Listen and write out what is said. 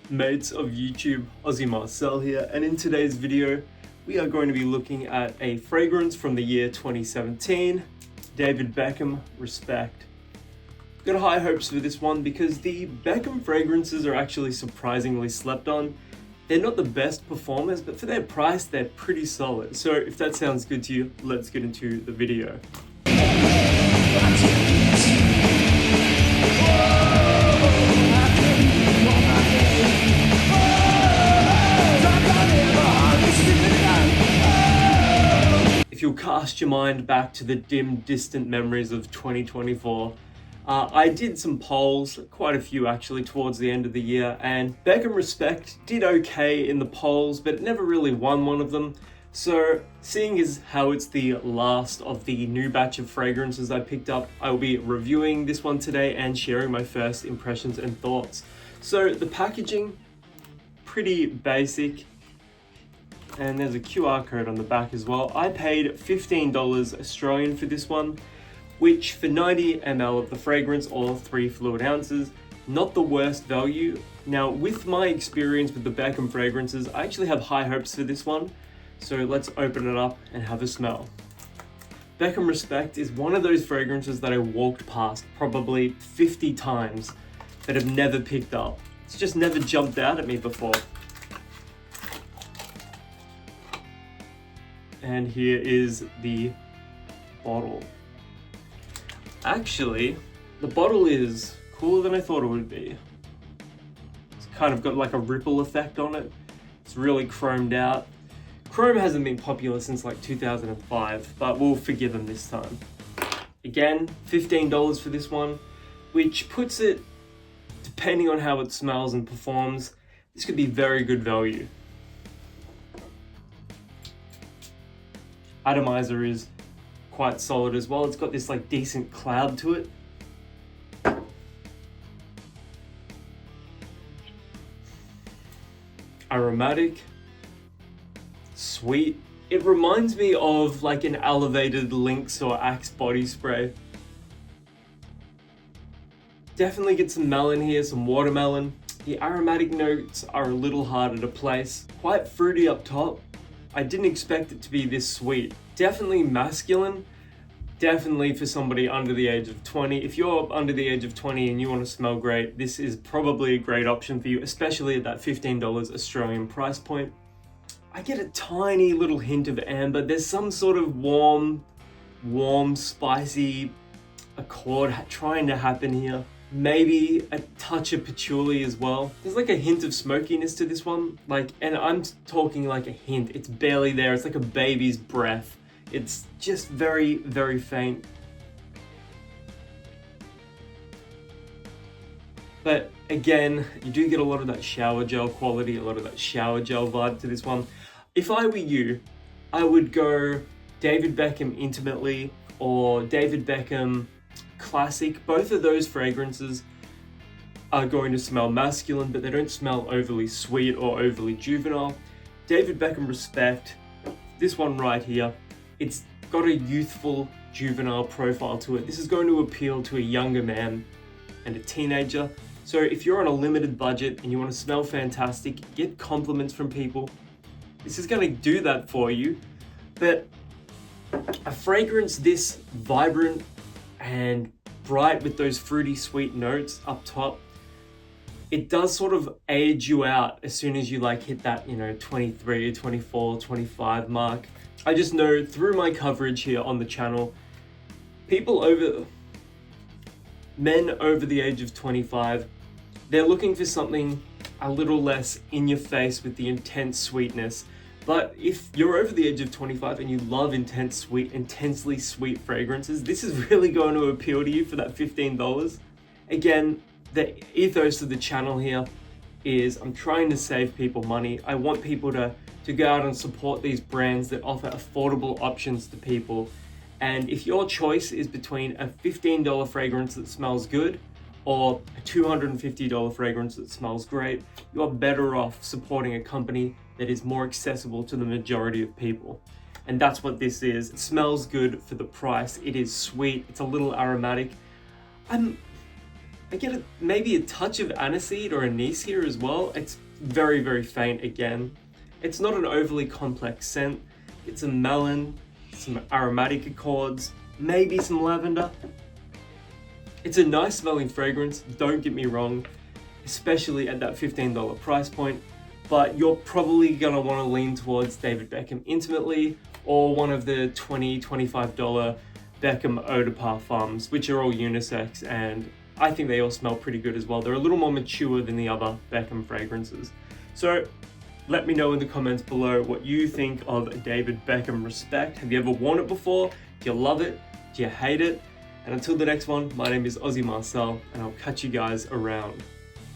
mates of YouTube, Aussie Marcel here, and in today's video we are going to be looking at a fragrance from the year 2017, David Beckham Respect. Got high hopes for this one because the Beckham fragrances are actually surprisingly slept on. They're not the best performers, but for their price they're pretty solid. So if that sounds good to you, let's get into the video. If you'll cast your mind back to the dim, distant memories of 2024, I did some polls, quite a few actually, towards the end of the year, and Beckham Respect did okay in the polls, but it never really won one of them. So, seeing as how it's the last of the new batch of fragrances I picked up, I will be reviewing this one today and sharing my first impressions and thoughts. So, the packaging, pretty basic. And there's a QR code on the back as well. I paid $15 Australian for this one, which for 90 ml of the fragrance or 3 fluid ounces, not the worst value. Now, with my experience with the Beckham fragrances, I actually have high hopes for this one. So let's open it up and have a smell. Beckham Respect is one of those fragrances that I walked past probably 50 times, but have never picked up. It's just never jumped out at me before. And here is the bottle. Actually, the bottle is cooler than I thought it would be. It's kind of got like a ripple effect on it. It's really chromed out. Chrome hasn't been popular since like 2005, but we'll forgive them this time. Again, $15 for this one, which puts it, depending on how it smells and performs, this could be very good value. Atomizer is quite solid as well. It's got this like decent cloud to it. Aromatic, sweet. It reminds me of like an elevated Lynx or Axe body spray. Definitely get some melon here, some watermelon. The aromatic notes are a little harder to place. Quite fruity up top. I didn't expect it to be this sweet. Definitely masculine. Definitely for somebody under the age of 20. If you're under the age of 20 and you want to smell great, this is probably a great option for you, especially at that $15 Australian price point. I get a tiny little hint of amber. There's some sort of warm, spicy accord trying to happen here. Maybe a touch of patchouli as well. There's like a hint of smokiness to this one. And I'm talking like a hint. It's barely there. It's like a baby's breath. It's just very, very faint. But again, you do get a lot of that shower gel quality, a lot of that shower gel vibe to this one. If I were you, I would go David Beckham Intimately or David Beckham Classic. Both of those fragrances are going to smell masculine, but they don't smell overly sweet or overly juvenile. David Beckham Respect, this one right here, it's got a youthful, juvenile profile to it. This is going to appeal to a younger man and a teenager. So if you're on a limited budget and you want to smell fantastic, get compliments from people, this is going to do that for you. But a fragrance this vibrant and bright with those fruity sweet notes up top, it does sort of age you out as soon as you like hit that 23, 24, 25 mark. I just know through my coverage here on the channel, men over the age of 25, they're looking for something a little less in your face with the intense sweetness. But if you're over the age of 25 and you love intensely sweet fragrances, this is really going to appeal to you for that $15. Again, the ethos of the channel here is I'm trying to save people money. I want people to go out and support these brands that offer affordable options to people. And if your choice is between a $15 fragrance that smells good or a $250 fragrance that smells great, you're better off supporting a company that is more accessible to the majority of people. And that's what this is. It smells good for the price. It is sweet. It's a little aromatic. I get maybe a touch of aniseed or anise here as well. It's very, very faint again. It's not an overly complex scent. It's a melon, some aromatic accords, maybe some lavender. It's a nice smelling fragrance, don't get me wrong, especially at that $15 price point, but you're probably gonna wanna lean towards David Beckham Intimately or one of the $20, $25 Beckham Eau de Parfums, which are all unisex, and I think they all smell pretty good as well. They're a little more mature than the other Beckham fragrances. So let me know in the comments below what you think of David Beckham Respect. Have you ever worn it before? Do you love it? Do you hate it? And until the next one, my name is Ozzy Marcel, and I'll catch you guys around.